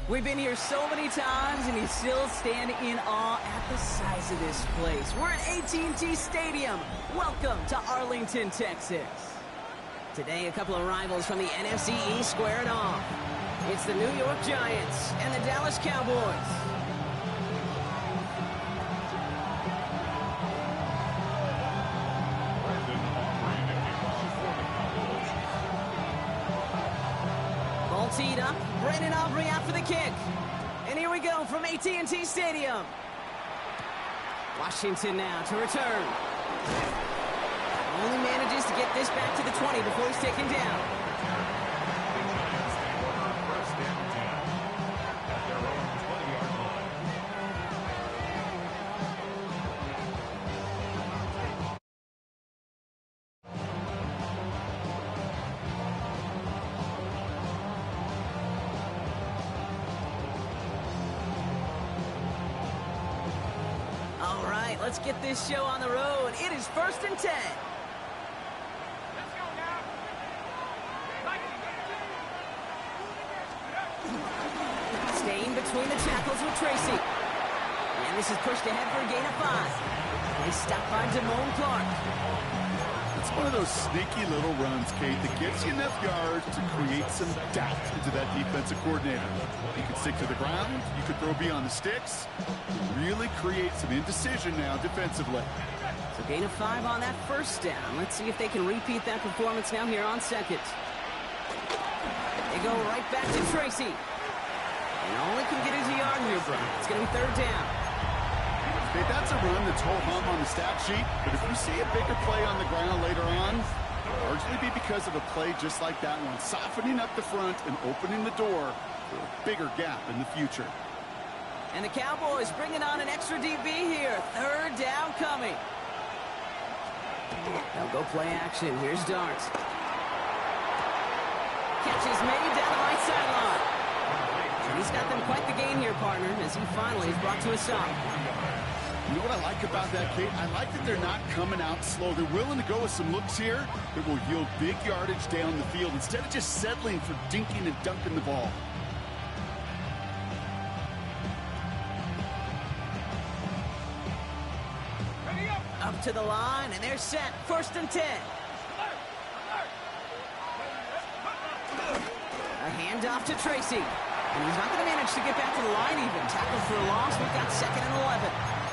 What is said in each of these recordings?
We've been here so many times, and you still stand in awe at the size of this place. We're at AT&T Stadium. Welcome to Arlington, Texas. Today, a couple of rivals from the NFC East square it off. It's the New York Giants and the Dallas Cowboys. Ball teed up. Brandon Aubrey out for the kick. And here we go from AT&T Stadium. Washington now to return. Only manages to get this back to the 20 before he's taken down. All right, let's get this show on the road. It is 1st and 10. Staying between the tackles with Tracy. And this is pushed ahead for a gain of 5. They stop by Damone Clark. It's one of those sneaky little runs, Kate, that gets you enough yards to create some doubt into that defensive coordinator. You can stick to the ground, you could throw beyond the sticks, really create some indecision now defensively. So gain of 5 on that first down. Let's see if they can repeat that performance now here on second. They go right back to Tracy. And only can get his yard here, Brian. It's going to be 3rd down. Okay, that's a run that's ho-hum on the stat sheet, but if you see a bigger play on the ground later on, it'll largely be because of a play just like that one, softening up the front and opening the door for a bigger gap in the future. And the Cowboys bringing on an extra DB here. 3rd down coming. They'll go play action. Here's Dart. Catch is made down the right sideline. And he's got them quite the gain here, partner, as he finally is brought to a stop. You know what I like about that, Kate? I like that they're not coming out slow. They're willing to go with some looks here that will yield big yardage down the field instead of just settling for dinking and dunking the ball. Up to the line, and they're set. 1st and 10. A handoff to Tracy. And he's not going to manage to get back to the line even. Tackle for a loss. We've got 2nd and 11.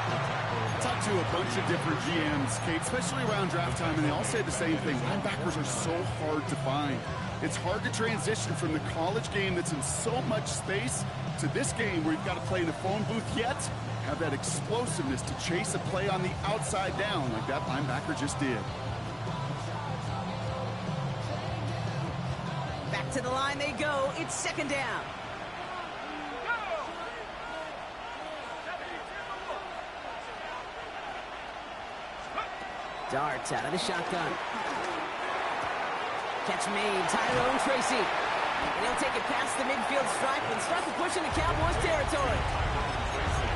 I talked to a bunch of different GMs, Kate, especially around draft time, and they all say the same thing. Linebackers are so hard to find. It's hard to transition from the college game that's in so much space to this game where you've got to play in a phone booth yet have that explosiveness to chase a play on the outside down like that linebacker just did. Back to the line they go. It's 2nd down. Darts out of the shotgun. Catch made. Tyrone Tracy. And he'll take it past the midfield stripe and start to push into Cowboys territory.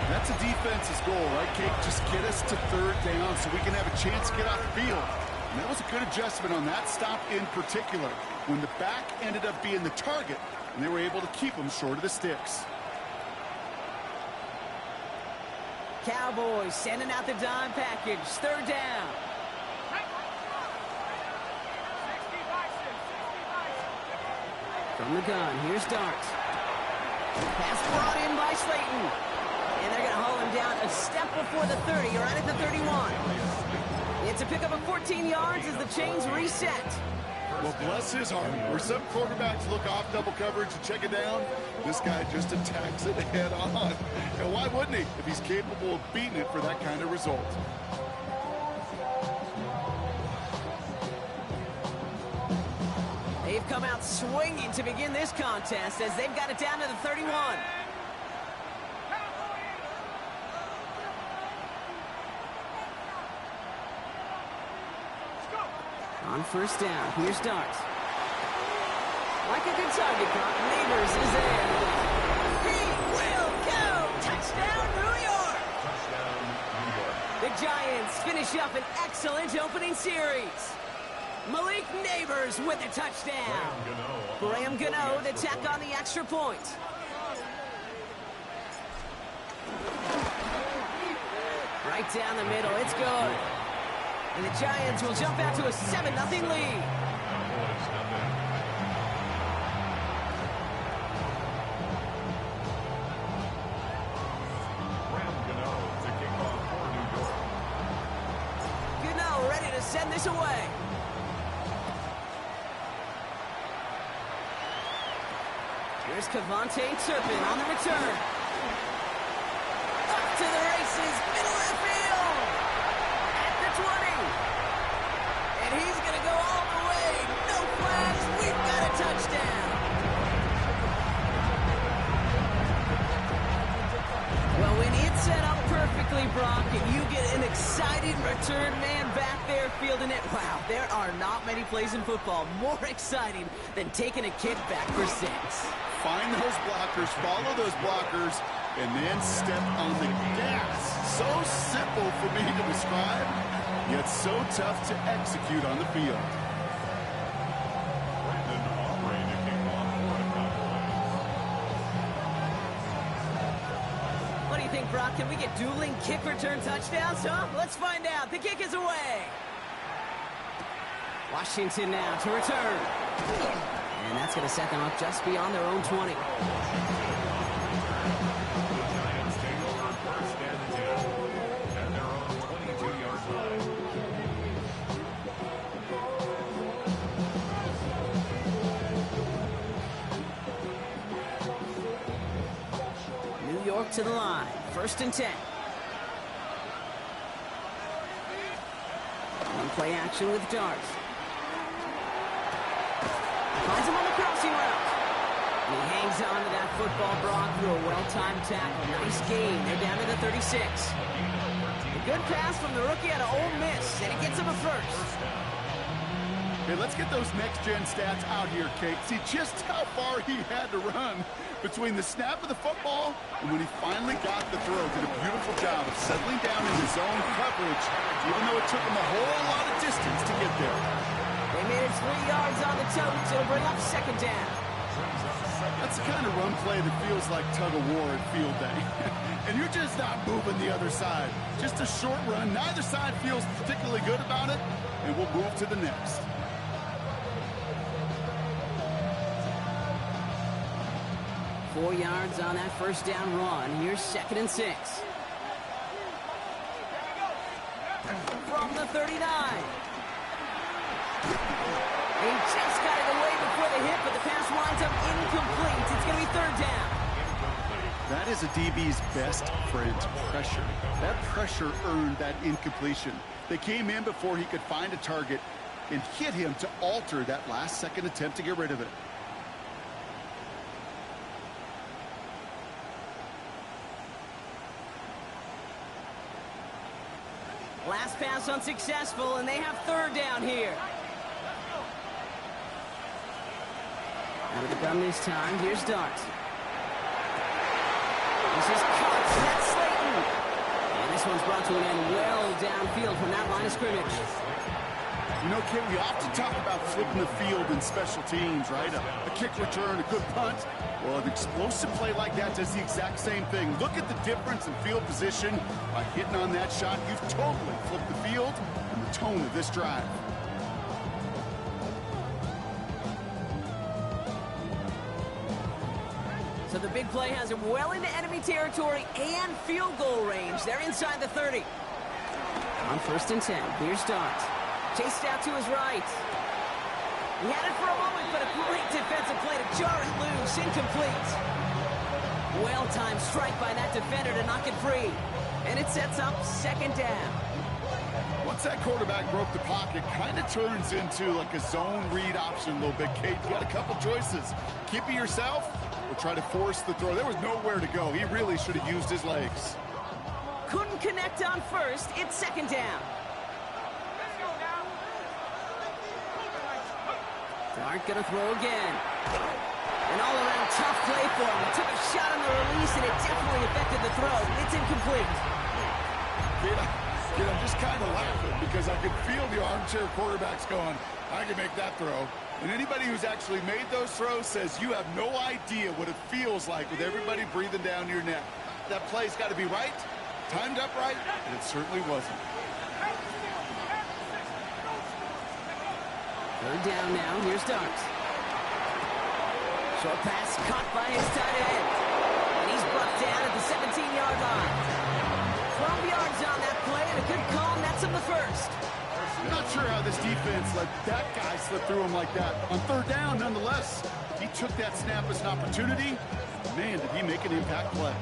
That's a defense's goal, right, Kate? Just get us to 3rd down so we can have a chance to get off the field. And that was a good adjustment on that stop in particular, when the back ended up being the target, and they were able to keep them short of the sticks. Cowboys sending out the dime package. 3rd down. From the gun, here's Dart. Pass brought in by Slayton. And they're going to haul him down a step before the 30, or right at the 31. It's a pickup of 14 yards as the chains reset. Well, bless his heart. Where some quarterbacks look off double coverage and check it down, this guy just attacks it head on. And why wouldn't he if he's capable of beating it for that kind of result? They've come out swinging to begin this contest as they've got it down to the 31. On 1st down, here's Dart. Like a good target prop, Neighbors is there. He will go! Touchdown, New York! The Giants finish up an excellent opening series. Malik Neighbors with a touchdown. Graham Gano to tack on the extra point. right down the middle. It's good. And the Giants will jump out to a 7-0 lead. Gano ready to send this away. Here's Cavante Turpin on the return. Up to the races, middle of the field. At the 20. And he's going to go all the way. No flags. We've got a touchdown. Well, when it's set up perfectly, Brock, and you get an exciting return man back there fielding it, wow, there are not many plays in football more exciting than taking a kick back for 6. Find those blockers, follow those blockers, and then step on the gas. So simple for me to describe, yet so tough to execute on the field. What do you think, Brock? Can we get dueling kick return touchdowns, huh? Let's find out. The kick is away. Washington now to return. And that's going to set them up just beyond their own 20. New York to the line. 1st and 10. One play action with Dart. Finds him on the crossing route. And he hangs on to that football, Brock, through a well-timed tackle. Nice gain. They're down to the 36. A good pass from the rookie out of Ole Miss, and it gets him a first. Hey, let's get those next-gen stats out here, Kate. See just how far he had to run between the snap of the football and when he finally got the throw. Did a beautiful job of settling down in his zone coverage, even though it took him a whole lot of distance to get there. They made it 3 yards on the toes. It'll bring up 2nd down. That's the kind of run play that feels like tug-of-war at field day. And you're just not moving the other side. Just a short run. Neither side feels particularly good about it, and we'll move to the next. Four yards on that 1st down run. Here's 2nd and 6. From the 39. He just got it away before the hit, but the pass winds up incomplete. It's going to be 3rd down. That is a DB's best friend, pressure. That pressure earned that incompletion. They came in before he could find a target and hit him to alter that last-second attempt to get rid of it. Last pass unsuccessful, and they have 3rd down here. Out of the gun this time. Here's Dart. This is caught. That's Slayton. And this one's brought to an end well downfield from that line of scrimmage. You know, Kit, we often talk about flipping the field in special teams, right? A kick return, a good punt. Well, an explosive play like that does the exact same thing. Look at the difference in field position. By hitting on that shot, you've totally flipped the field and the tone of this drive. So the big play has him well into enemy territory and field goal range. They're inside the 30. On 1st and 10, here's Dart. Chased out to his right. He had it for a moment, but a great defensive play to jar it loose. Incomplete. Well-timed strike by that defender to knock it free. And it sets up 2nd down. Once that quarterback broke the pocket, kind of turns into like a zone read option a little bit, Kate. You got a couple choices. Keep it yourself or try to force the throw. There was nowhere to go. He really should have used his legs. Couldn't connect on 1st. It's 2nd down. Dart gonna throw again. An all-around tough play for him. He took a shot on the release, and it definitely affected the throw. It's incomplete. Kid, I'm just kind of laughing because I can feel the armchair quarterbacks going, I can make that throw. And anybody who's actually made those throws says you have no idea what it feels like with everybody breathing down your neck. That play's got to be right, Timed up right, but it certainly wasn't. Third down now. Here's Darts. Short pass caught by his tight end. And he's brought down at the 17-yard line. 12 yards on that play and a good call, and that's him the first. I'm not sure how this defense let that guy slip through him like that. On third down, nonetheless, he took that snap as an opportunity. Man, did he make an impact play.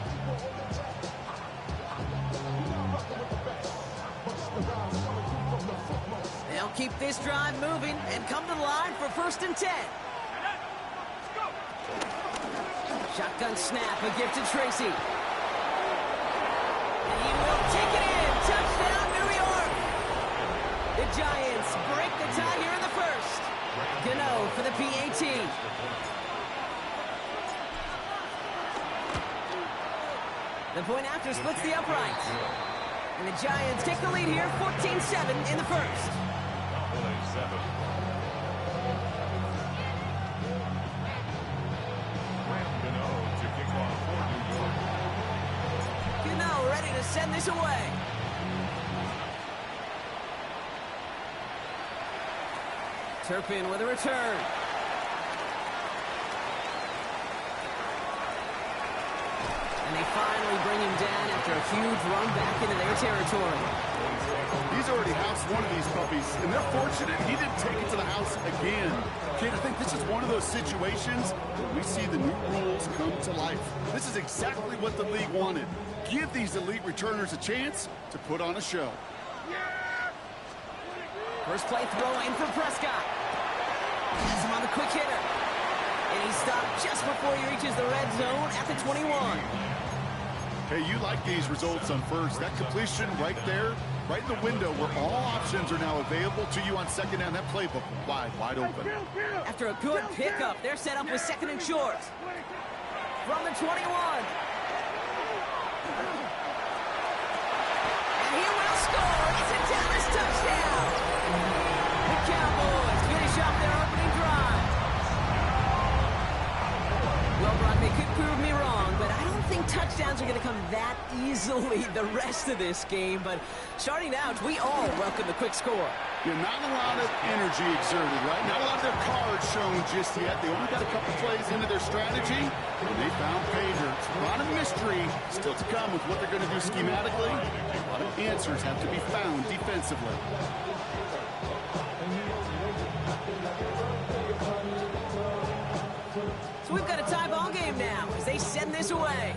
They'll keep this drive moving and come to the line for 1st and 10. Shotgun snap, a gift to Tracy. And he will take it in. Touchdown, New York. The Giants break the tie here in the first. Gano for the PAT. The point after splits the upright. And the Giants take the lead here, 14-7 in the first. Gano ready to send this away. Turpin with a return. And they finally bring him down after a huge run back into their territory. He's already housed one of these puppies, and they're fortunate he didn't take it to the house again. Kid, I think this is one of those situations where we see the new rules come to life. This is exactly what the league wanted. Give these elite returners a chance to put on a show. First play throw in for Prescott. Has him on the quick hitter. And he stopped just before he reaches the red zone at the 21. Hey, you like these results on first. That completion right there, right in the window where all options are now available to you on second down. That playbook wide open. After a good pickup, they're set up with 2nd and short. From the 21. And he will score. It's a Dallas touchdown. The Cowboys finish off their opening drive. Well, Ron, they could prove me wrong, but I don't think touchdowns are going to come that easily the rest of this game. But starting out, we all welcome the quick score. Yeah, not a lot of energy exerted, right? Not a lot of their cards shown just yet. They only got a couple plays into their strategy, and they found pay dirt. A lot of mystery still to come with what they're going to do schematically. A lot of answers have to be found defensively. So we've got a tie ball game now as they send this away.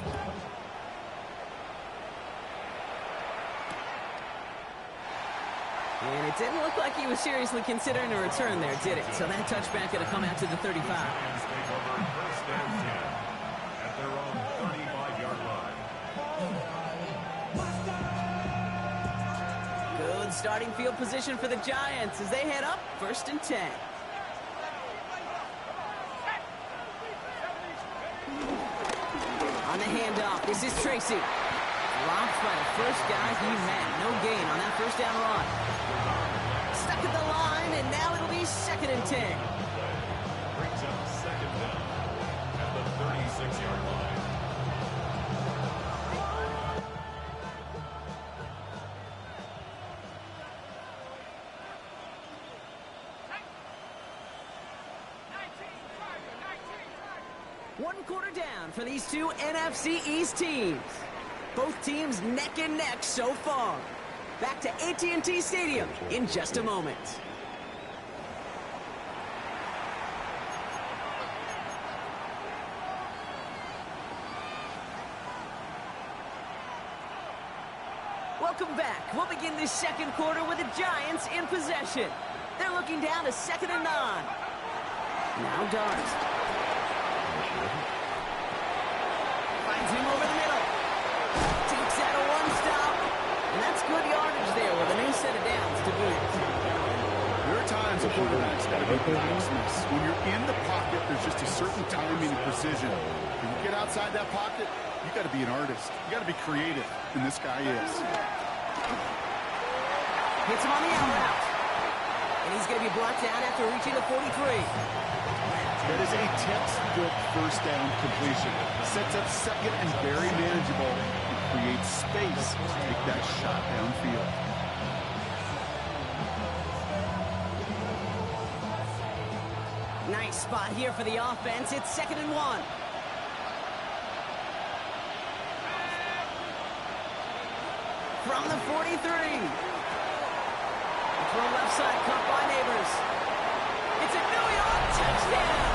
And it didn't look like he was seriously considering a return there, did it? So that touchback going to come out to the 35. At their own 35-yard line. Good starting field position for the Giants as they head up 1st and 10. On the handoff, this is Tracy. Dropped by the first guy he met. No gain on that first down run. Stuck at the line, and now it'll be 2nd and 10. Brings up 2nd down at the 36-yard line. One quarter down for these two NFC East teams. Both teams neck and neck so far. Back to AT&T Stadium in just a moment. Welcome back. We'll begin this second quarter with the Giants in possession. They're looking down to 2nd and 9. Now Darts. Finds him over the middle. Takes out a one-stop. And that's good yardage there with a new set of downs to boot. There are times a quarterback's got to be blacksmith. When you're in the pocket, there's just a certain timing and precision. When you get outside that pocket, you got to be an artist. You got to be creative, and this guy is. Hits him on the out route. And he's going to be brought down after reaching the 43. That is a textbook first down completion. Sets up second and very manageable. create space to take that shot downfield. Nice spot here for the offense. It's 2nd and 1. From the 43. Throw left side, caught by Neighbors. It's a New York touchdown.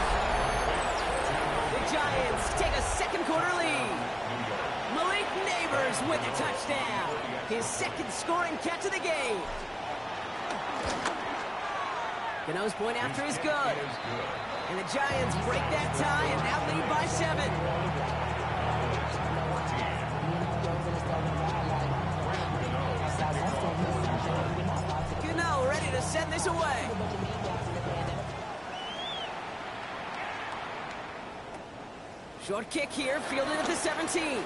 The Giants take a second quarter lead. Malik Neighbors with a touchdown. His second scoring catch of the game. Gano's point after is good. And the Giants break that tie and now lead by 7. Gano ready to send this away. Short kick here, fielded at the 17. And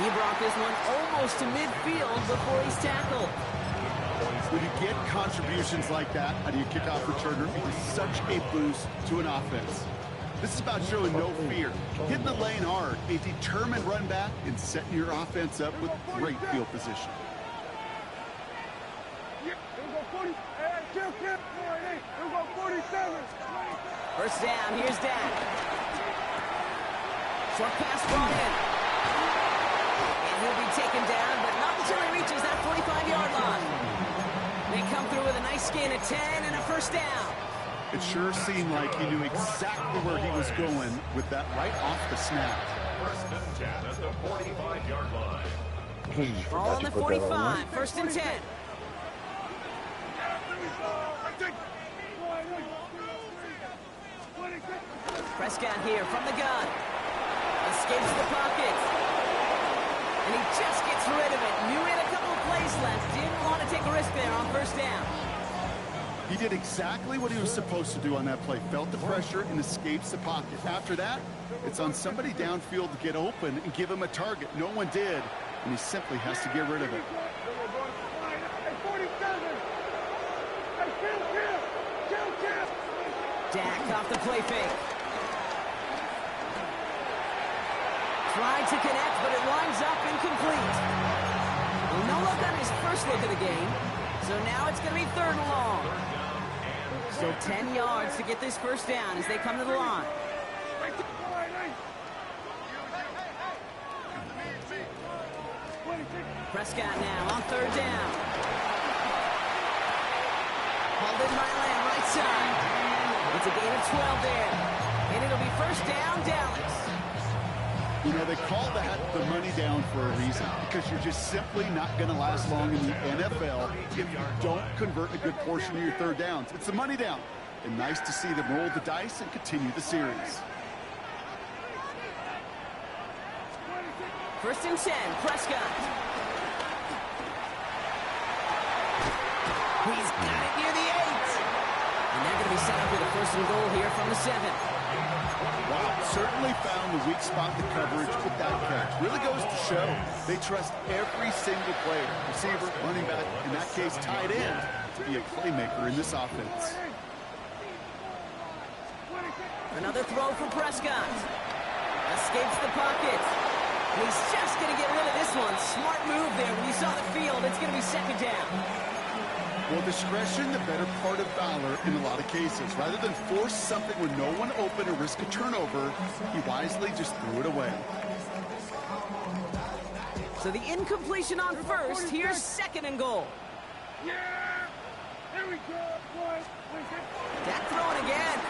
he brought this one almost to midfield before he's tackled. When you get contributions like that out of your kickoff returner, it is such a boost to an offense. This is about showing no fear, hitting the lane hard, a determined run back, and setting your offense up with great field position. First down, here's Dak. Short pass brought in. And he'll be taken down, but not until he reaches that 45-yard line. They come through with a nice gain of 10 and a first down. It sure seemed like he knew exactly where he was going with that right off the snap. First and 10 at the 45-yard line. All on the 45, first and 10. Prescott here from the gun. Escapes the pocket. And he just gets rid of it. Knew he had a couple of plays left. Didn't want to take a risk there on first down. He did exactly what he was supposed to do on that play. Felt the pressure and escapes the pocket. After that, it's on somebody downfield to get open and give him a target. No one did, and he simply has to get rid of it. Dak off the play fake. Tried to connect, but it winds up incomplete. Well, no look on his first look of the game, so now it's going to be 3rd and long. So 10 yards to get this first down as they come to the line. Prescott now on 3rd down. Hauled in by Lamb, right side. It's a gain of 12 there. And it'll be first down, Dallas. You know, they call that the money down for a reason, because you're just simply not going to last long in the NFL if you don't convert a good portion of your 3rd downs. It's the money down. And nice to see them roll the dice and continue the series. First and 10, Prescott. He's got it near the 8. And they're going to be set up with a 1st and goal here from the 7. Wow, certainly found the weak spot in the coverage with that catch. Really goes to show they trust every single player, receiver, running back, in that case tight end, to be a playmaker in this offense. Another throw for Prescott. Escapes the pocket. He's just going to get rid of this one. Smart move there. When you saw the field, it's going to be 2nd down. Well, discretion, the better part of valor in a lot of cases. Rather than force something when no one open or risk a turnover, he wisely just threw it away. So the incompletion on first. Here's 2nd and goal. Yeah! Here we go, boys. Dak throwing again.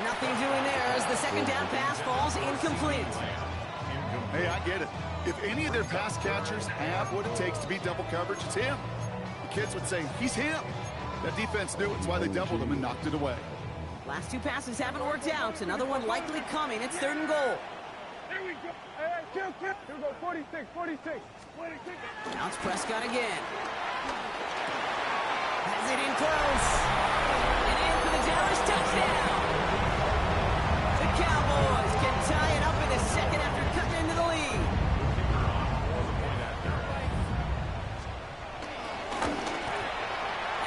Nothing doing there as the 2nd down pass falls incomplete. Hey, I get it. If any of their pass catchers have what it takes to beat double coverage, it's him. The kids would say, he's him. That defense knew it's why they doubled him and knocked it away. Last 2 passes haven't worked out. Another one likely coming. It's 3rd and goal. Here we go. Hey, kill. Here we go, 46. Now it's Prescott again. Has it in close. And in for the Dallas touchdown. The Cowboys can tie it up in the 2nd after cutting into the lead.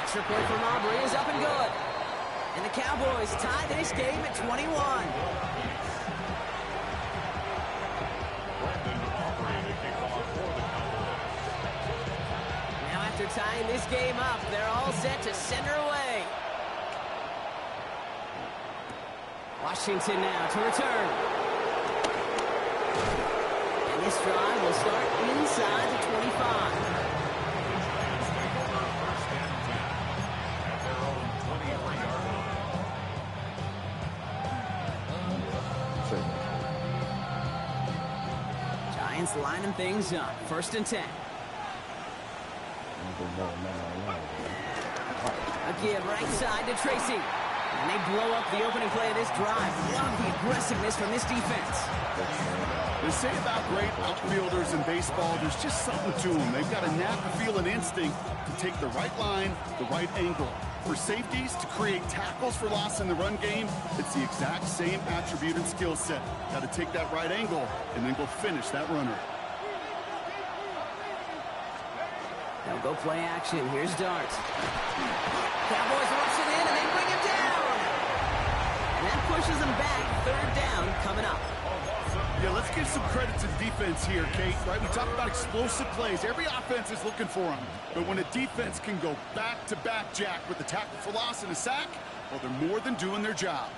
Extra point from Aubrey is up and good. And the Cowboys tie this game at 21. tying this game up. They're all set to send her away. Washington now to return. And this drive will start inside the 25. Giants lining things up. 1st and 10. A give right side to Tracy. And they blow up the opening play of this drive. Love the aggressiveness from this defense. They say about great outfielders in baseball, there's just something to them. They've got a knack, a feel, and instinct to take the right line, the right angle. For safeties, to create tackles for loss in the run game, it's the exact same attribute and skill set. Got to take that right angle and then go finish that runner. They'll go play action. Here's Dart. Cowboys rush it in and they bring him down. And that pushes them back. 3rd down coming up. Yeah, let's give some credit to the defense here, Kate. Right? We talk about explosive plays. Every offense is looking for them. But when a defense can go back-to-back, Jack, with a tackle for loss and a sack, well, they're more than doing their job.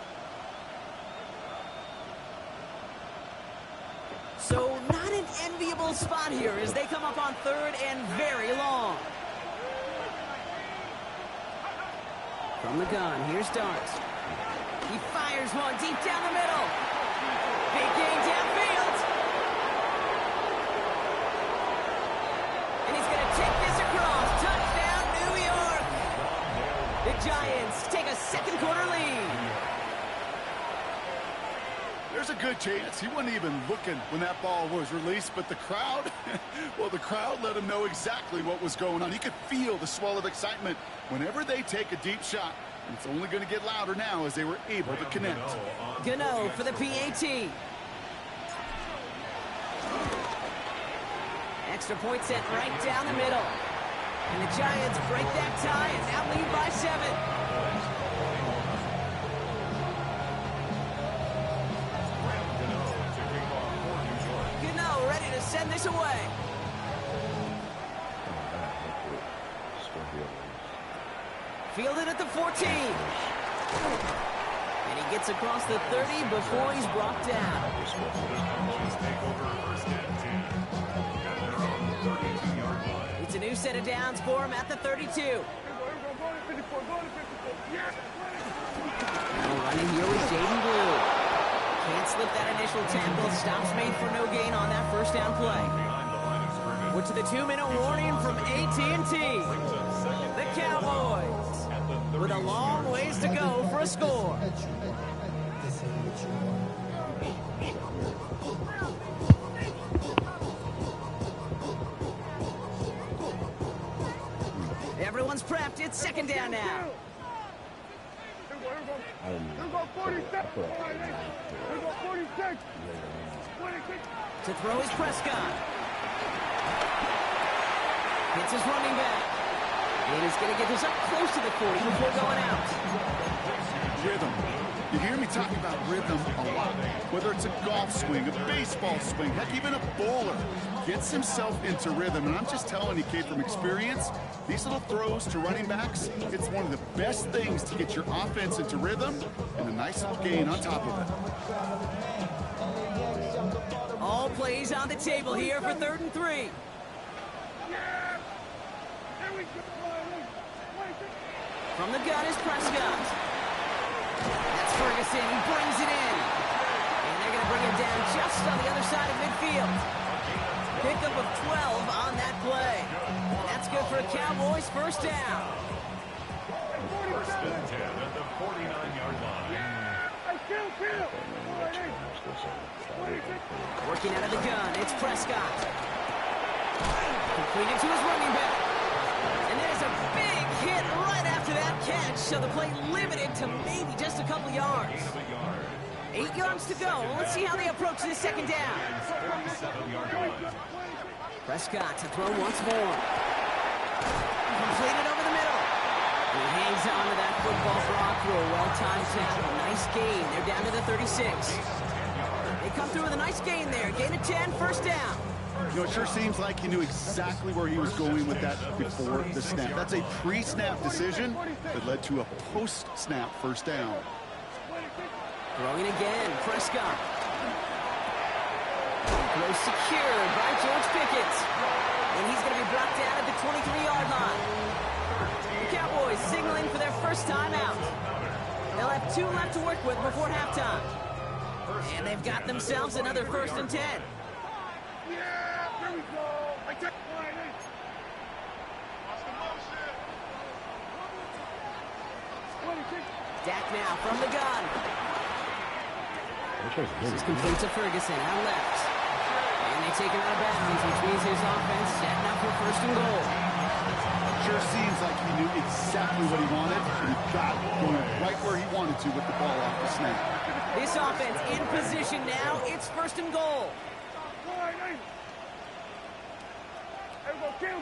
So not an enviable spot here as they come up on 3rd and very long. From the gun, here's Dart. He fires one deep down the middle. Big gain downfield. And he's going to take this across. Touchdown, New York. The Giants take a 2nd quarter lead. There's a good chance he wasn't even looking when that ball was released, but the crowd, well, the crowd let him know exactly what was going on. He could feel the swell of excitement whenever they take a deep shot. And it's only going to get louder now as they were able to connect. Gano for the PAT. Extra point set right down the middle. And the Giants break that tie and now lead by 7. Gano ready to send this away. Fielded at the 14. And he gets across the 30 before he's brought down. It's a new set of downs for him at the 32. Now running here with Jaden Blue. Can't slip that initial tackle. Stops made for no gain on that 1st down play. We're to the 2-minute warning from AT&T. The Cowboys with a long ways to go for a score. Everyone's prepped. It's 2nd down now. To throw is Prescott. Hits his running back. And he's going to get this up close to the 40 before going out. Rhythm. You hear me talking about rhythm a lot. Whether it's a golf swing, a baseball swing, heck, even a bowler gets himself into rhythm. And I'm just telling you, Kate, from experience, these little throws to running backs, it's one of the best things to get your offense into rhythm and a nice little gain on top of it. All plays on the table here for 3rd and 3. From the gun is Prescott. That's Ferguson. He brings it in. And they're going to bring him down just on the other side of midfield. Pickup of 12 on that play. And that's good for a Cowboys 1st down. 1st and 10 at the 49-yard line. Working out of the gun, it's Prescott. Completed to his running back. And there's a big hit right after that catch, so the play limited to maybe just a couple yards. 8 yards to go. Let's see how they approach this 2nd down. Prescott to throw once more. Completed over the middle. He hangs on to that football block through a well-timed tackle. Nice gain. They're down to the 36. They come through with a nice gain there. Gain of 10, 1st down. You know, it sure seems like he knew exactly where he was going with that before the snap. That's a pre-snap decision that led to a post-snap first down. Throwing again, Prescott. Throw secured by George Pickett. And he's going to be brought down at the 23-yard line. The Cowboys signaling for their first time out. They'll have 2 left to work with before halftime. And they've got themselves another 1st and 10. Yeah, there we go. I take line. Dak now from the gun. This is complete to Ferguson out left. And they take him out of bounds, which means his offense setting up for 1st and goal. Sure seems like he knew exactly what he wanted, and he got going right where he wanted to with the ball off the snap. This offense in position now. It's 1st and goal.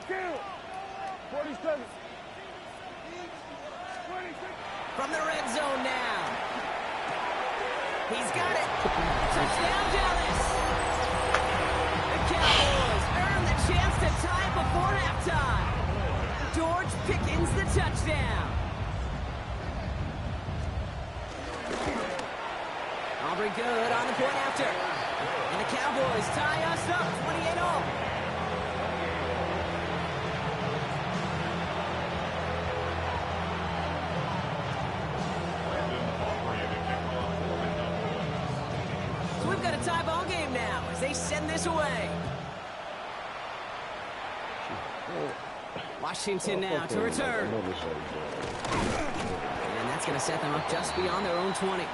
Kill. 47. From the red zone now. He's got it. Touchdown, Dallas. The Cowboys earn the chance to tie before halftime. George Pickens the touchdown. Aubrey good on the point after. And the Cowboys tie us up 28-0. So we've got a tie ball game now as they send this away. Washington now to return. And that's going to set them up just beyond their own 20.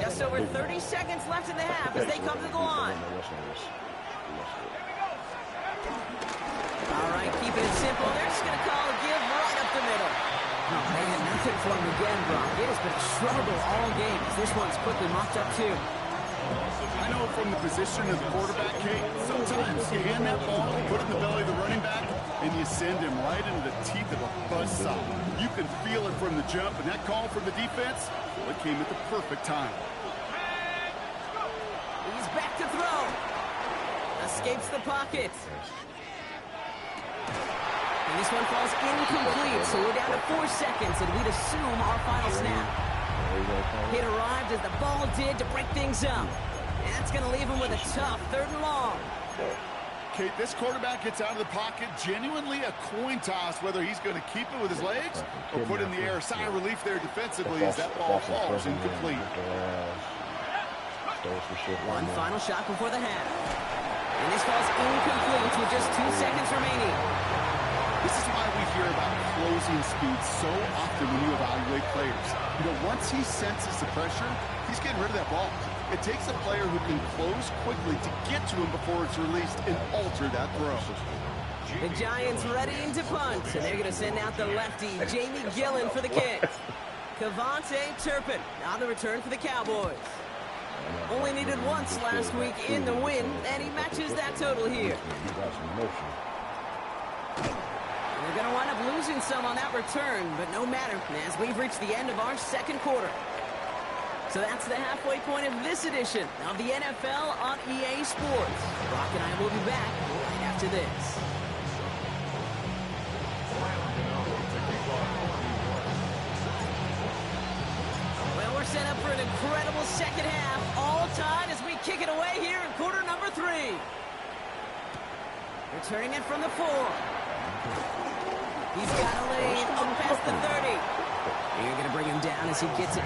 Just over 30 seconds left in the half as they come to the line. All right, keeping it simple. They're just going to call a give right up the middle. Oh, man, nothing for him again, Brock. It has been a struggle all game as this one's quickly mopped up, too. I know from the position of the quarterback, Kate, sometimes you hand that ball, put it in the belly of the running back, and you send him right into the teeth of a buzzsaw. You can feel it from the jump, and that call from the defense, well, it came at the perfect time. He's back to throw. Escapes the pocket. And this one falls incomplete, so we're down to 4 seconds, and we'd assume our final snap. It arrived as the ball did to break things up. And that's going to leave him with a tough 3rd and long. Kate, this quarterback gets out of the pocket, genuinely a coin toss, whether he's going to keep it with his legs or put it in the air. Sigh of relief there defensively as that ball falls incomplete. One final shot before the half. And this falls incomplete with just 2 seconds remaining. This is why we hear about closing speed so often when you evaluate players. You know, once he senses the pressure, he's getting rid of that ball. It takes a player who can close quickly to get to him before it's released and alter that throw. The Giants ready to punt, and they're going to send out the lefty, Jamie Gillen, for the kick. Cavante Turpin on the return for the Cowboys. Only needed once last week in the win, and he matches that total here. We're going to wind up losing some on that return, but no matter, as we've reached the end of our 2nd quarter. So that's the halfway point of this edition of the NFL on EA Sports. Brock and I will be back right after this. Well, we're set up for an incredible 2nd half, all tied as we kick it away here in quarter number 3. Returning it from the 4. He's got a lane up past the 30. You're going to bring him down as he gets it.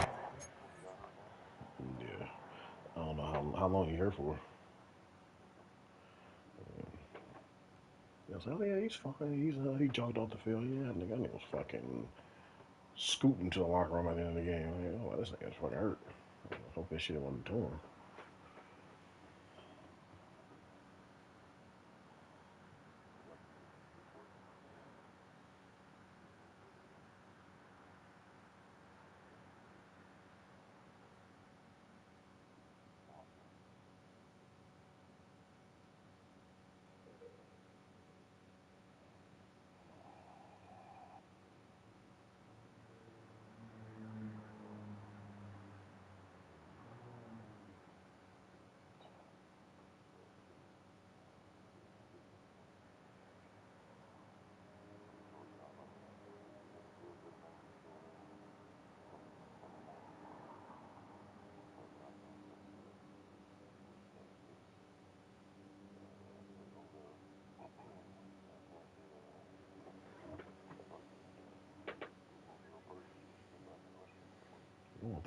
Yeah. I don't know how long you here for. I was like, oh yeah, he's fine. He jogged off the field. Yeah, nigga, was fucking scooting to the locker room at the end of the game. Like, oh, this nigga's fucking hurt. I hope that shit wasn't torn.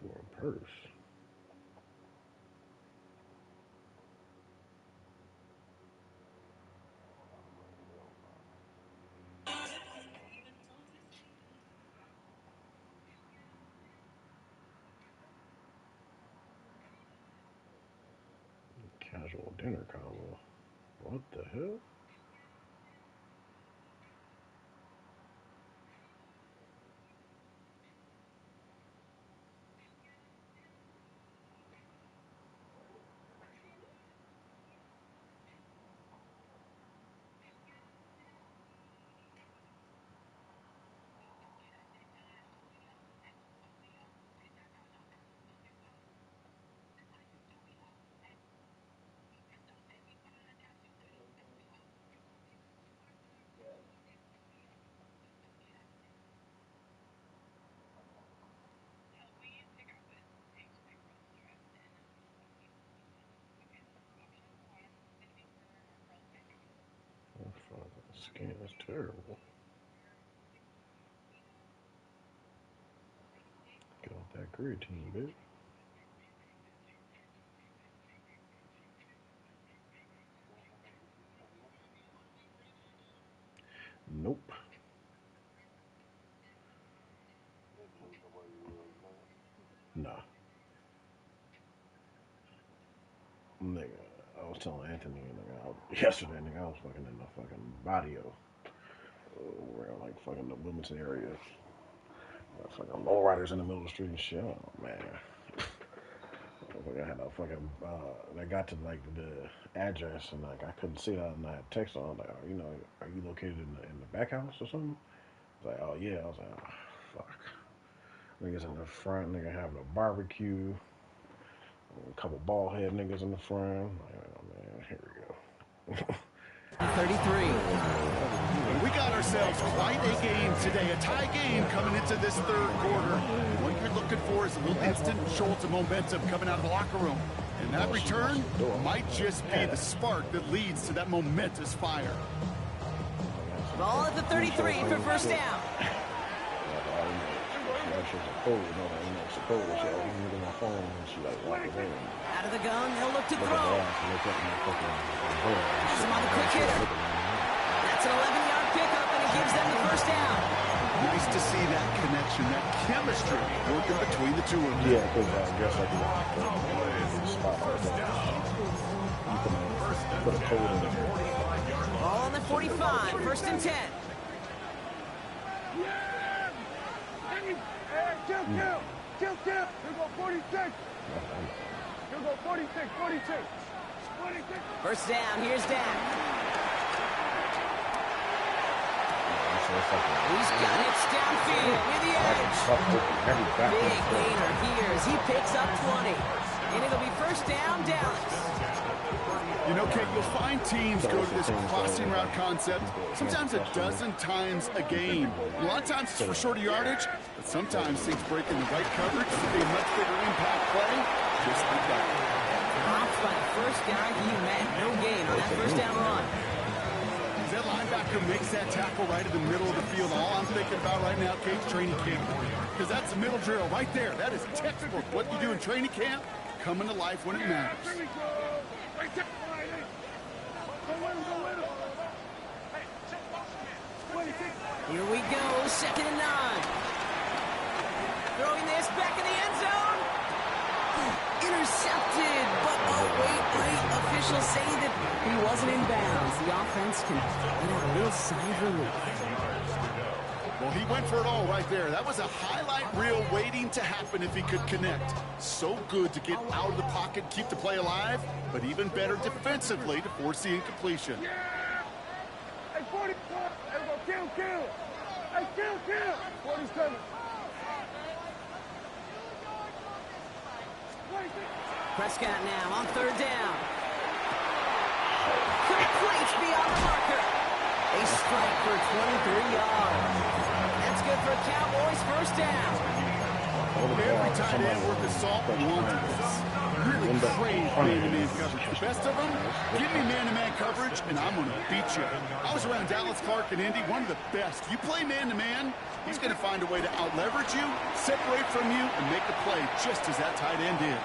through a purse. Casual dinner combo. What the hell? This game is terrible. Get off that creatine, bitch. Nope. Nah. Nigga, I was telling Anthony, nigga, yesterday, nigga, I was fucking in the fucking barrio. Around like fucking the Wilmington area. Fucking lowriders in the middle of the street and shit. Oh, man. I had a fucking, I got to like the address and like I couldn't see that and I had text on. Like, are you located in the back house or something? I was like, oh yeah. I was like, oh, fuck. Niggas in the front, nigga having a barbecue. A couple bald head niggas in the front. Like, oh man, here we go. 33. We got ourselves quite a game today, a tie game coming into this third quarter. What you're looking for is a little instant jolt of momentum coming out of the locker room. And that return might just be the spark that leads to that momentous fire. Ball at the 33 for first down. Out of the gun, he'll look to throw. He's on the quick hitter. That's an 11-yard pickup, and it gives them the first down. Nice to see that connection, that chemistry working between the two of them. Yeah, because I guess I can spot you can put a code in there. Ball on the 45, first and 10. Kill. Here go 46. Here go 46. 46. First down, here's Dak. He's got it downfield with the edge. Big gainer here as he picks up 20. And it'll be first down, Dallas. You know, Kate, you'll find teams go to this crossing route concept sometimes a dozen times a game. A lot of times it's for shorter yardage, but sometimes things break in the right coverage to be a much bigger impact play. Just like that. Dropped by the first guy he met. No gain on that first down run. As that linebacker makes that tackle right in the middle of the field, all I'm thinking about right now, Kate's training camp. Because that's the middle drill right there. That is textbook. What you do in training camp, coming to life when it matters. Here we go, second and 9. Throwing this back in the end zone. Intercepted, but oh wait, officials say that he wasn't in bounds. The offense can get a little sigh of relief. Well, he went for it all right there. That was a highlight reel waiting to happen if he could connect. So good to get out of the pocket, keep the play alive, but even better defensively to force the incompletion. Hey, 44. Kill. Hey, kill. 47. Prescott now on third down. Complete beyond the marker. A strike for 23 yards. That's good for Cowboys first down. Every tight end worth his salt wanted this. really crave man-to-man coverage. The best of them, give me man-to-man coverage, and I'm going to beat you. I was around Dallas Clark and Indy, one of the best. You play man-to-man, he's going to find a way to out-leverage you, separate from you, and make the play just as that tight end did.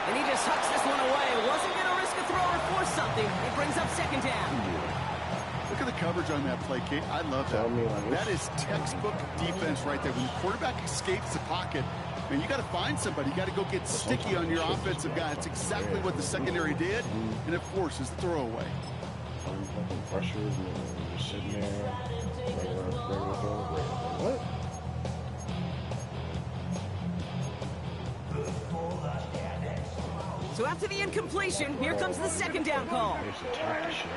And he just hucks this one away. Wasn't going to risk a throw or force something. It brings up second down. Look at the coverage on that play, Kate. I love that. That is textbook defense right there. When the quarterback escapes the pocket, man, you got to find somebody. You got to go get sticky on your offensive guy. It's exactly what the secondary did, and it forces throwaway. Fucking pressures and just sitting there. What? So after the incompletion, here comes the second down call. They used to tap the shit.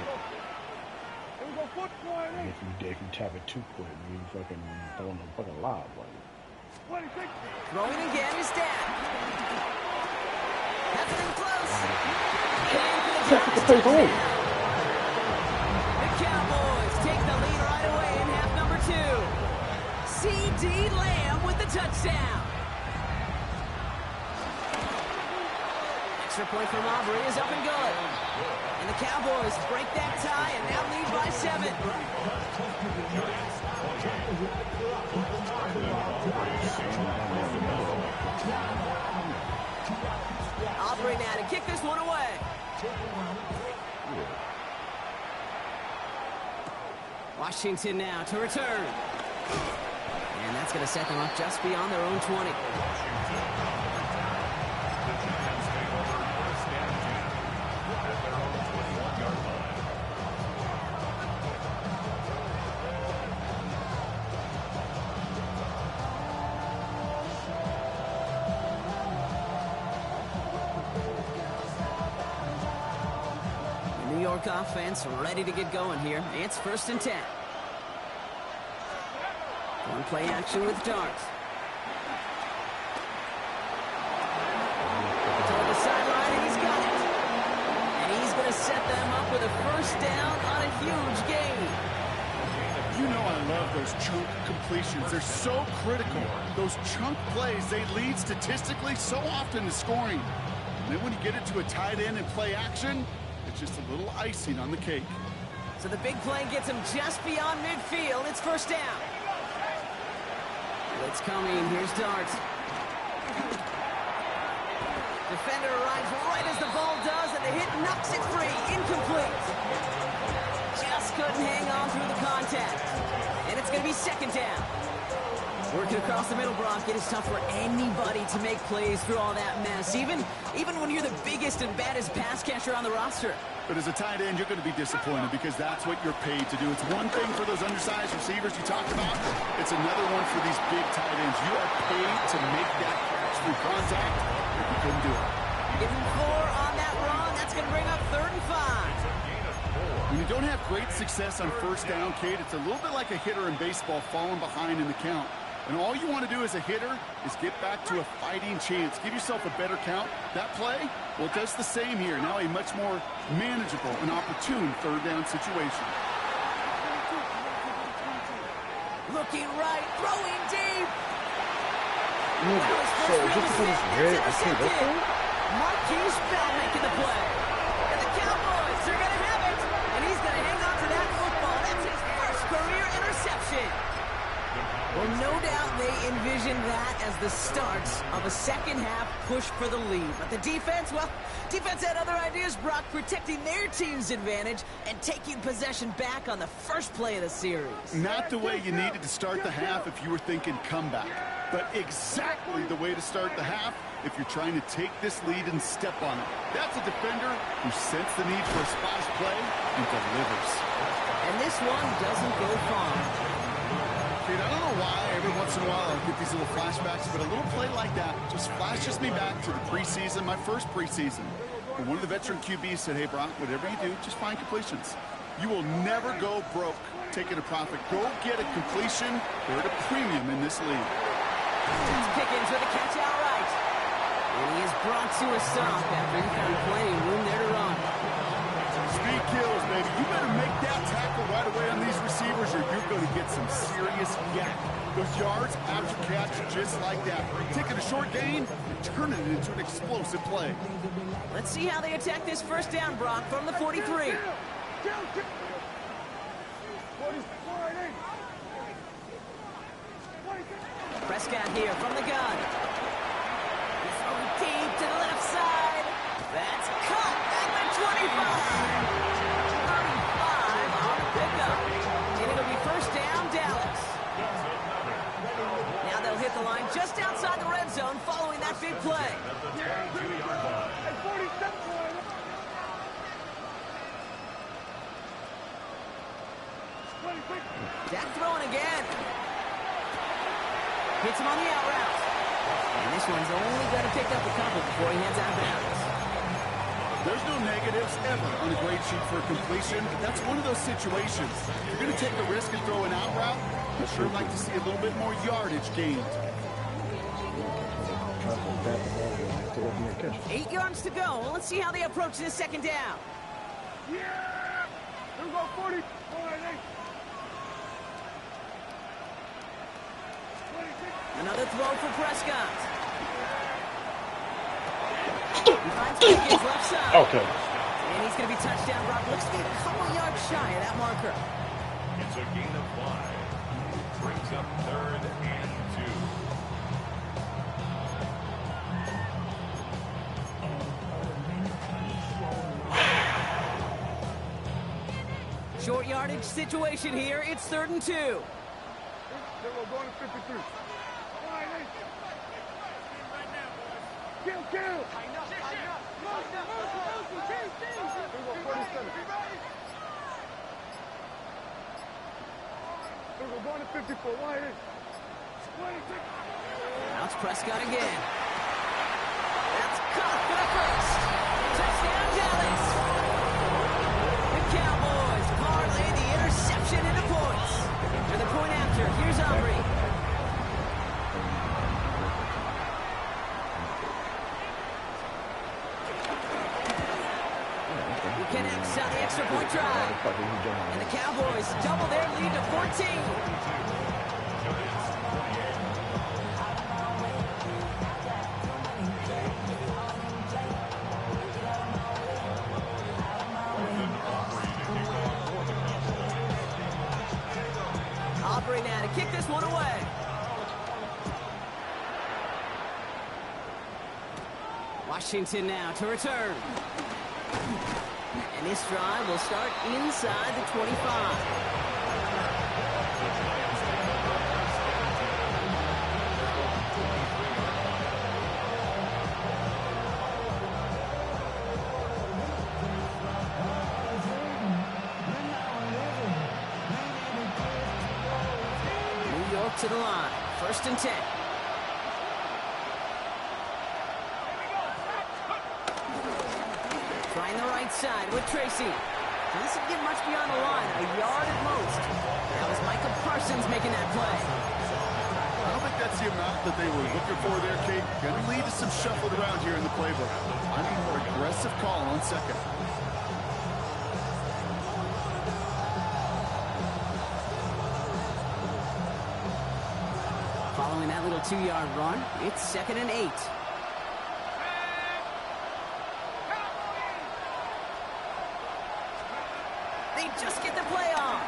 If you tap it too quick, you fucking throwing the fucking lob one. Throwing again is down. That's in close. The Cowboys take the lead right away in half number 2. C.D. Lamb with the touchdown. Extra point from Aubrey is up and good. And the Cowboys break that tie and now lead by 7. Aubrey now to kick this one away. Washington now to return. And that's going to set them up just beyond their own 20. Offense ready to get going here. It's 1st and 10. One play action with Dart. Toward the sideline, and he's got it. And he's going to set them up with a 1st down on a huge gain. You know I love those chunk completions. They're so critical. Those chunk plays, they lead statistically so often to scoring. And then when you get it to a tight end and play action, it's just a little icing on the cake. So the big play gets him just beyond midfield. It's 1st down. Blitz coming. Here's Dart. Defender arrives right as the ball does, and the hit knocks it free. Incomplete. Just couldn't hang on through the contact. And it's going to be 2nd down. Working across the middle, Brock, it is tough for anybody to make plays through all that mess, even when you're the biggest and baddest pass catcher on the roster. But as a tight end, you're going to be disappointed because that's what you're paid to do. It's one thing for those undersized receivers you talked about. It's another one for these big tight ends. You are paid to make that catch through contact, but you couldn't do it. Getting 4 on that run. That's going to bring up 3rd and 5. When you don't have great success on 1st down, Kate, it's a little bit like a hitter in baseball falling behind in the count. And all you want to do as a hitter is get back to a fighting chance. Give yourself a better count. That play, well, it does the same here. Now a much more manageable and opportune 3rd down situation. Looking right, throwing deep. So just because it's red, I can't go for it? Marquise Bell making the play. And the Cowboys are going to have it. And he's going to hang on to that football. That's his 1st career interception. Well, no doubt they envisioned that as the start of a second-half push for the lead. But the defense, well, defense had other ideas, Brock, protecting their team's advantage and taking possession back on the first play of the series. Not the way you needed to start the half if you were thinking comeback, but exactly the way to start the half if you're trying to take this lead and step on it. That's a defender who sensed the need for a splash play and delivers. And this one doesn't go far. Dude, I don't know why every once in a while I'll get these little flashbacks, but a little play like that just flashes me back to the preseason, my first preseason. When one of the veteran QBs said, hey, Brock, whatever you do, just find completions. You will never go broke taking a profit. Go get a completion. They're at a premium in this league. Pickens with a catch outright. And he is brought to a stop after he found plenty of room there to run. Speed kills, baby. You better make that tackle right away on these receivers or you're going to get get some serious yak. Those yards after catch just like that. Taking a short gain and turning it into an explosive play. Let's see how they attack this first down, Brock, from the 43. Prescott here from the gun. He's going deep to the left side. That's caught at the 25. 35 on the pickup. And it'll be first down, Dallas. Now they'll hit the line just outside the red zone following that big play. Dak throwing again. Hits him on the out route. And this one's only going to pick up a couple before he heads out of bounds. There's no negatives ever on a grade sheet for a completion. That's one of those situations. You're going to take a risk and throw an out route. I'd sure like to see a little bit more yardage gained. 8 yards to go. Let's see how they approach this second down. Yeah! Here we go, 40. Another throw for Prescott. He finds Pickens left side. Okay. And he's going to be touchdown. Brock looks to be a couple yards shy of that marker. It's a gain of 5. Brings up 3rd and 2. Short yardage situation here. It's 3rd and 2. We're going to 53. Kill! Here we go, 47. We're going to 54. Wide in. Now it's Prescott again. That's caught for the first. Touchdown, Dallas. The Cowboys parlay the interception into points. For the point after, here's Aubrey. He connects on the extra point drive. And the Cowboys double their lead to 14. Aubrey now to kick this one away. Washington now to return. And this drive will start inside the 25. New York to the line. 1st and 10. Trying the right side with Tracy. Doesn't get much beyond the line, a yard at most. That was Michael Parsons making that play. I don't think that's the amount that they were looking for there, Kate. Going to lead to some shuffled around here in the playbook. I need a more aggressive call on 2nd. Following that little 2-yard run, it's 2nd and 8. They just get the play on.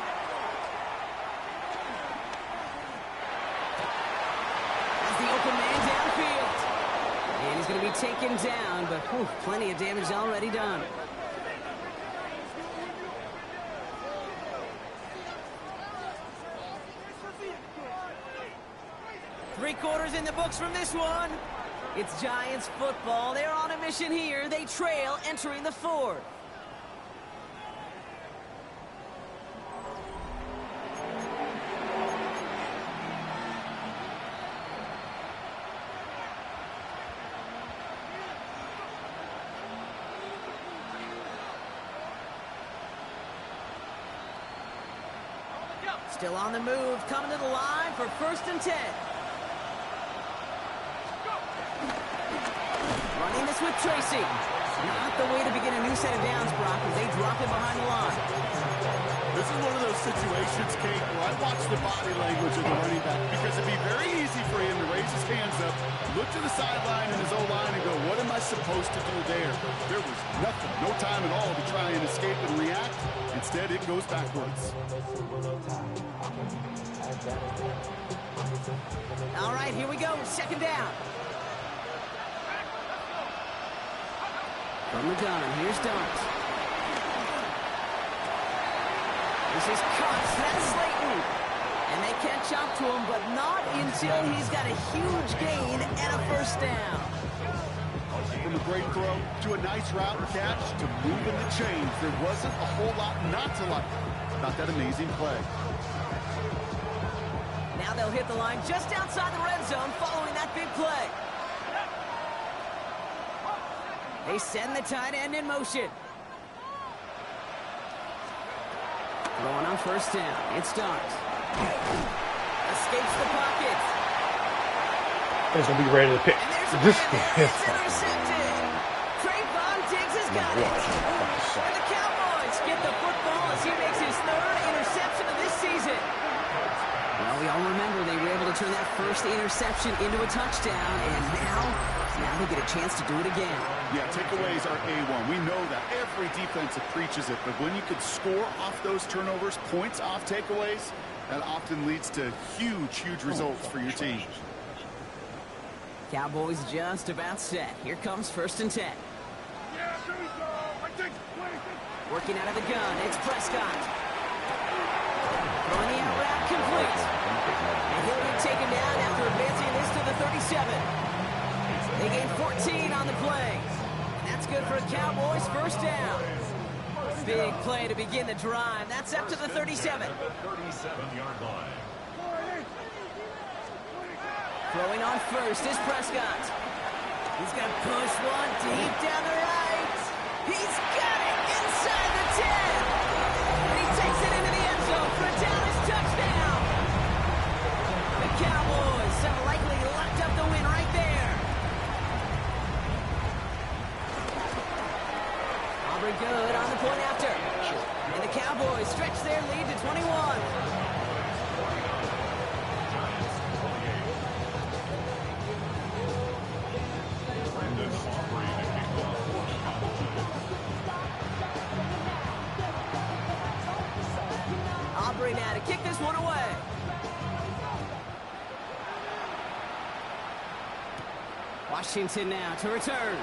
As the open man downfield. And he's going to be taken down, but plenty of damage already done. Three-quarters in the books from this one. It's Giants football. They're on a mission here. They trail entering the 4th. Still on the move, coming to the line for 1st and 10. Running this with Tracy. Not the way to begin a new set of downs, Brock, as they drop it behind the line. This is one of those situations, Kate, where I watch the body language of the running back because it'd be very easy for him to raise his hands up, look to the sideline and his O-line and go, what am I supposed to do there? There was nothing, no time at all to try and escape and react. Instead, it goes backwards. All right, here we go. Second down. From the gun, here's Dart. This is Cox. That's Slayton. And they catch up to him, but not until he's got a huge gain and a first down. From a great throw to a nice route catch to moving the chains, there wasn't a whole lot not to like about that amazing play. Now they'll hit the line just outside the red zone following that big play. They send the tight end in motion. Throwing on first down. It starts. Escapes the pocket. It's going to be ready to pick. This is intercepted. Trayvon Diggs has got it. And the Cowboys get the football as he makes his third interception of this season. Well, we all remember they were able to turn that first interception into a touchdown, and now they get a chance to do it again. Yeah, takeaways are A1. We know that. Every defense preaches it, but when you can score off those turnovers, points off takeaways, that often leads to huge, huge results for your team. Cowboys just about set. Here comes 1st and 10. Yeah, here we go. I think, Working out of the gun, it's Prescott. Throwing the out route complete. And he'll be taken down after advancing this to the 37. They gain 14 on the play. And that's good for a Cowboys first down. Big play to begin the drive. That's up to the 37. At the 37-yard line. Throwing on first is Prescott. He's going to push one deep down the right. He's got it inside the 10. And he takes it into the end zone for a Dallas touchdown. The Cowboys have likely locked up the win right there. Aubrey good on the point after. And the Cowboys stretch their lead to 21. Aubrey now to kick this one away. Washington now to return.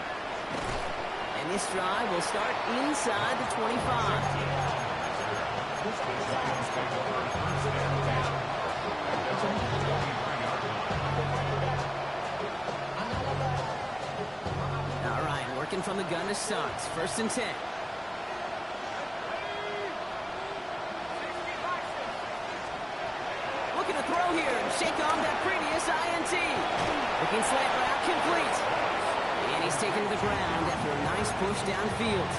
And this drive will start inside the 25. All right, working from the gun to start. 1st and 10. Looking to throw here and shake off that previous INT. Looking slant route complete. And he's taken to the ground after a nice push downfield.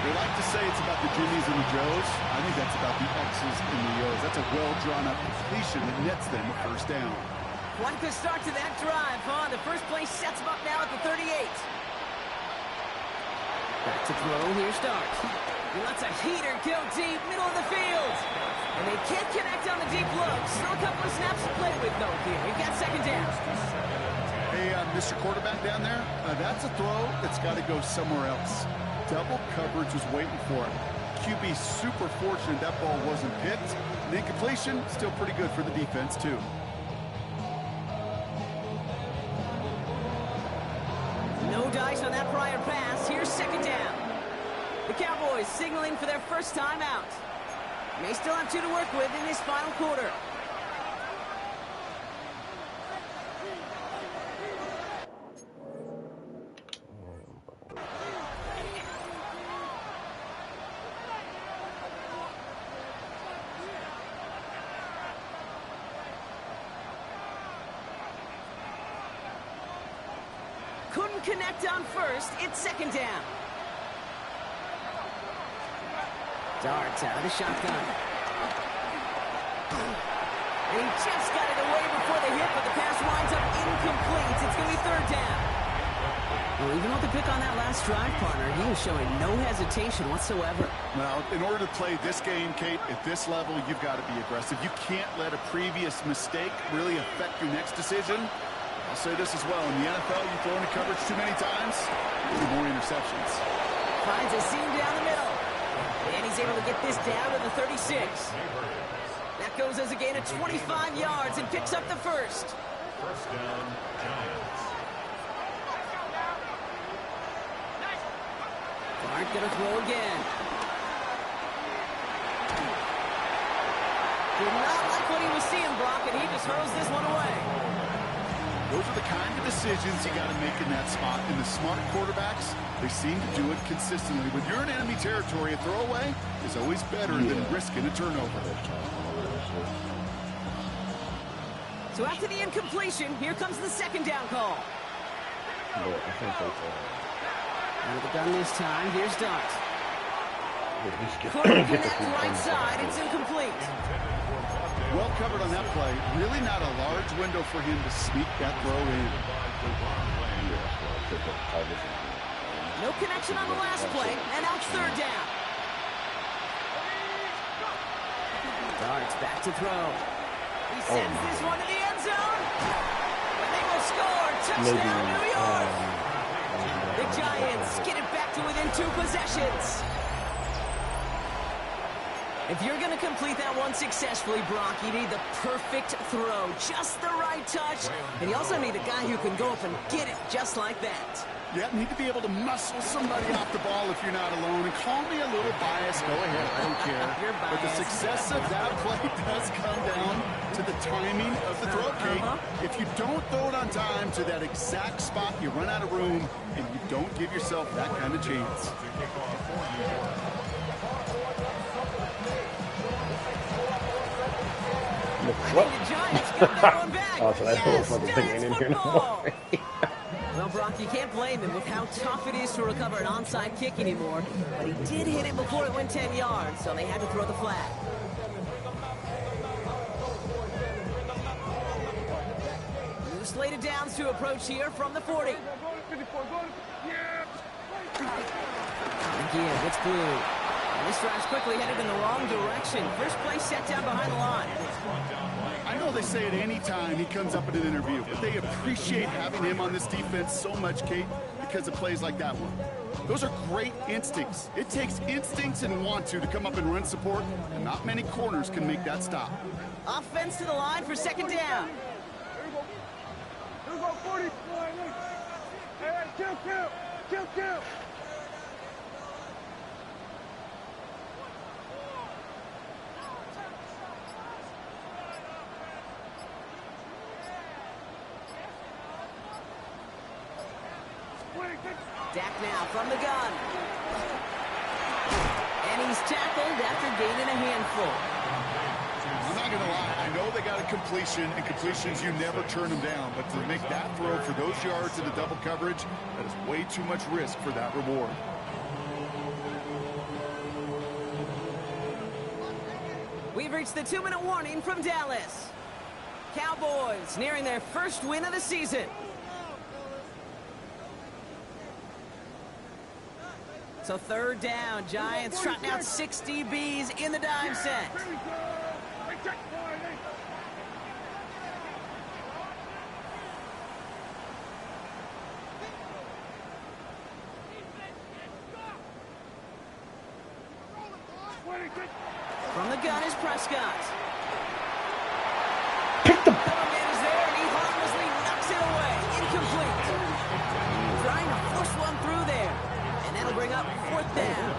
We like to say it's about the Jimmies and the Joes. I think that's about the X's and the O's. That's a well-drawn-up completion that nets them a first down. Quite the start to that drive, huh? The first play sets him up now at the 38. Back to throw, here starts. He lets a heater go deep, middle of the field. And they can't connect on the deep look. Still a couple of snaps to play with, though, here. We've got 2nd down. Hey, Mr. Quarterback down there, that's a throw that's got to go somewhere else. Double coverage was waiting for it. QB super fortunate that ball wasn't picked. And incompletion, still pretty good for the defense, too. No dice on that prior pass. Here's 2nd down. The Cowboys signaling for their first time out. May still have 2 to work with in this final quarter. Couldn't connect on first. It's 2nd down. Darts out of the shotgun. And he just got it away before the hit, but the pass winds up incomplete. It's going to be 3rd down. Well, even with the pick on that last drive, partner, he was showing no hesitation whatsoever. Well, in order to play this game, Kate, at this level, you've got to be aggressive. You can't let a previous mistake really affect your next decision. I'll say this as well. In the NFL, you throw into coverage too many times, more interceptions. Finds a seam down the middle. And he's able to get this down to the 36. That goes as a gain of 25 yards and picks up the first. First down, Giants. Aren't going to throw again. Did not like what he was seeing, Brock, and he just hurls this one away. Those are the kind of decisions you got to make in that spot. And the smart quarterbacks, they seem to do it consistently. When you're in enemy territory, a throwaway is always better than risking a turnover. So after the incompletion, here comes the second down call. Out of the gun this time, here's Dart. Caught to that right side, it's incomplete. Well covered on that play. Really not a large window for him to sneak that throw in. No connection on the last play, and now it's third down. Dart's back to throw. He sends this one to the end zone. And they will score. Touchdown, New York. The Giants get it back to within 2 possessions. If you're going to complete that one successfully, Brock, you need the perfect throw, just the right touch, and you also need a guy who can go up and get it just like that. Yeah, need to be able to muscle somebody off the ball if you're not alone. And call me a little biased. Go ahead. I don't care. But the success of that play does come down to the timing of the throw, Kate. If you don't throw it on time to that exact spot, you run out of room, and you don't give yourself that kind of chance. What? The Giants get that one back. Oh, so that motherfucker thing ain't in here no more. Well, Brock, you can't blame him with how tough it is to recover an onside kick anymore. But he did hit it before it went 10 yards, so they had to throw the flag. New slated downs to approach here from the 40. Again, it's blue. And this drive's quickly headed in the wrong direction. First play set down behind the line. I know they say it any time he comes up in an interview, but they appreciate having him on this defense so much, Kate, because of plays like that one. Those are great instincts. It takes instincts and want to come up and run support, and not many corners can make that stop. Offense to the line for second down. Here we go, 40. Hey, kill. Dak now from the gun. And he's tackled after gaining a handful. I'm not going to lie. I know they got a completion, and completions, you never turn them down. But to make that throw for those yards into double coverage, that is way too much risk for that reward. We've reached the 2-minute warning from Dallas. Cowboys nearing their first win of the season. So third down, Giants trotting out 6 DBs in the dime set. From the gun is Prescott. Pick the... Man is there, and he harmlessly knocks it away. Incomplete. Trying to force one through there. And that'll bring up fourth down.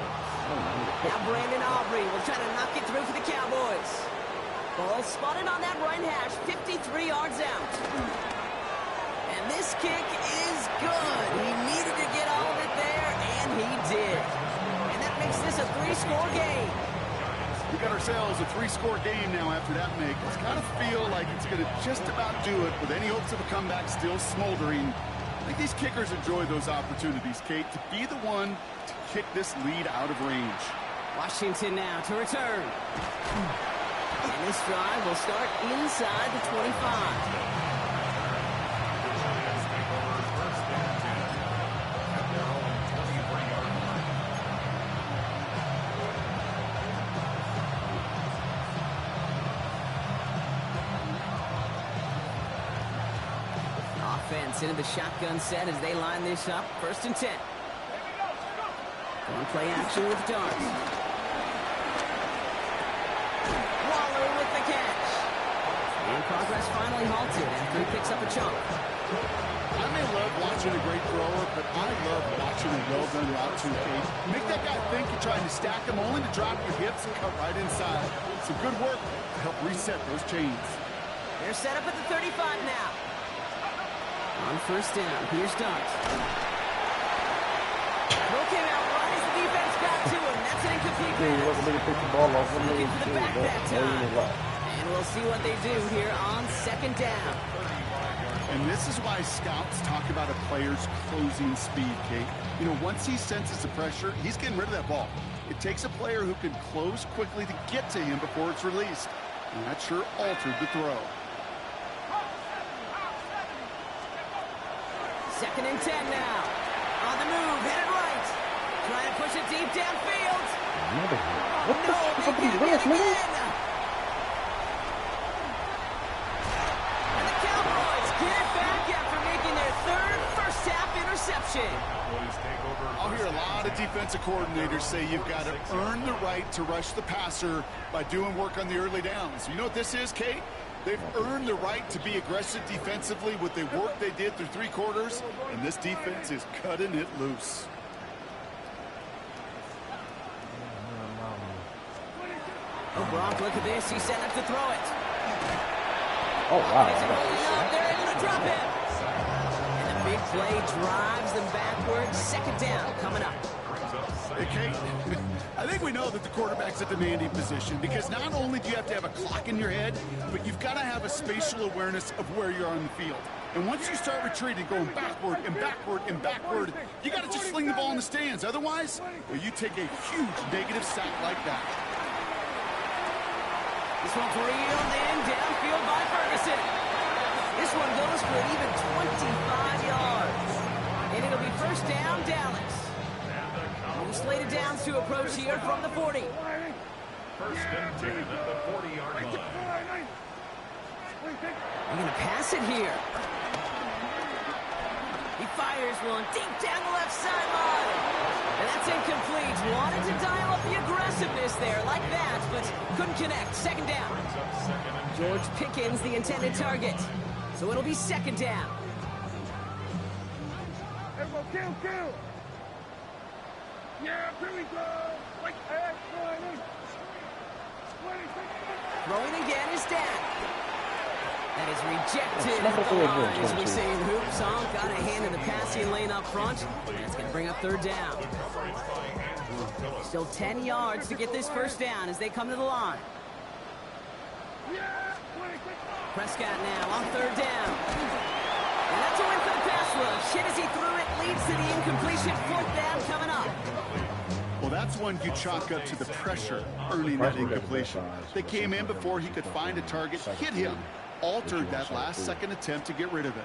Now Brandon Aubrey will try to knock it through for the Cowboys. Ball spotted on that right hash, 53 yards out. And this kick is good. He needed to get all of it there, and he did. And that makes this a 3-score game. We got ourselves a 3-score game now after that make. It's got to feel like it's going to just about do it with any hopes of a comeback still smoldering. I think these kickers enjoy those opportunities, Kate, to be the one to kick this lead out of range. Washington now to return. And this drive will start inside the 25. Defense into the shotgun set as they line this up. 1st and 10. Going play action with Darts. Waller with the catch. And progress finally halted after he picks up a chunk. I may love watching a great thrower, but I love watching a well-done route too, Kate. Make that guy think you're trying to stack him, only to drop your hips and cut right inside. Some good work to help reset those chains. They're set up at the 35 now. On 1st down, here's Darts. Throw came out right as the defense got to him. That's an incomplete pass. Looking for the back that time. And we'll see what they do here on 2nd down. And this is why scouts talk about a player's closing speed, Kate. You know, once he senses the pressure, he's getting rid of that ball. It takes a player who can close quickly to get to him before it's released. And that sure altered the throw. 2nd and 10 now. On the move, headed right. Trying to push it deep downfield. What the fuck? Man? And the Cowboys get it back after making their 3rd first-half interception. I'll hear a lot of defensive coordinators say you've got to earn the right to rush the passer by doing work on the early downs. You know what this is, Kate? They've earned the right to be aggressive defensively with the work they did through 3 quarters, and this defense is cutting it loose. Oh, Brock, look at this. He's set up to throw it. Oh, wow. They're able to drop it. And the big play drives them backwards. 2nd down coming up. Hey, Kate, I think we know that the quarterback's a demanding position because not only do you have to have a clock in your head, but you've got to have a spatial awareness of where you are on the field. And once you start retreating, going backward and backward and backward, you got to just sling the ball in the stands. Otherwise, well, you take a huge negative sack like that. This one's reeled in downfield by Ferguson. This one goes for an even 25 yards. And it'll be 1st down, Dallas. We've slated downs to approach here from the 40. 1st and 10 at the 40-yard line. They're going to pass it here. He fires one deep down the left sideline. And that's incomplete. Wanted to dial up the aggressiveness there like that, but couldn't connect. 2nd down. George Pickens, the intended target. So it'll be 2nd down. Everyone, kill! Yeah, here we go! Like that, Throwing again is Dak. That is rejected at the line, as we say in hoops. Got a hand in the passing lane up front. That's going to bring up 3rd down. Still 10 yards to get this 1st down as they come to the line. Prescott now on 3rd down. And that's a win for the pass rush. Hit as he threw it, leads to the incompletion. 4th down coming up. Well, that's one you chalk up to the pressure earning that incompletion. They came in before he could find a target, hit him, altered that last-second attempt to get rid of it.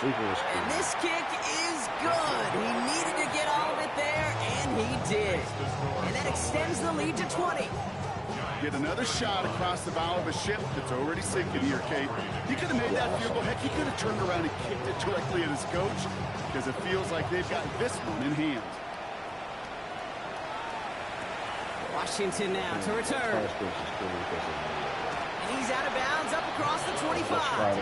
And this kick is good. He needed to get all of it there, and he did. And that extends the lead to 20. Get another shot across the bow of a ship that's already sinking here, Kate. He could have made that field goal. Heck, he could have turned around and kicked it directly at his coach because it feels like they've got this one in hand. Washington now to return. And he's out of bounds up across the 25.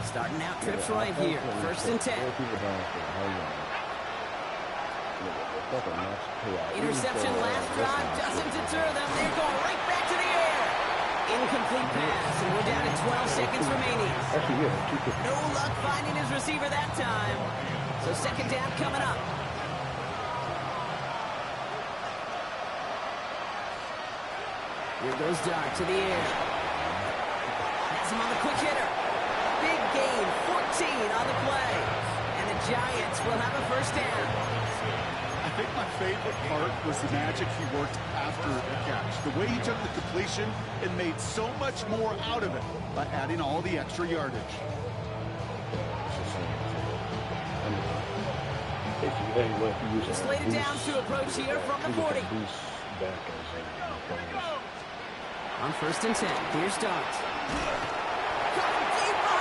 Starting out trips right here. 1st and 10. Interception last drive doesn't deter them. They're going right back to the air. Incomplete pass, and we're down to 12 seconds remaining. No luck finding his receiver that time. So 2nd down coming up. Here goes Dart to the air. Has him on the quick hitter. Big gain, 14 on the play. And the Giants will have a 1st down. I think my favorite part was the magic he worked after the catch. The way he took the completion and made so much more out of it by adding all the extra yardage. Hey, look, he used Just laid it down to approach here from the 40. Boost back as On 1st and 10, here's Dart. Coming deep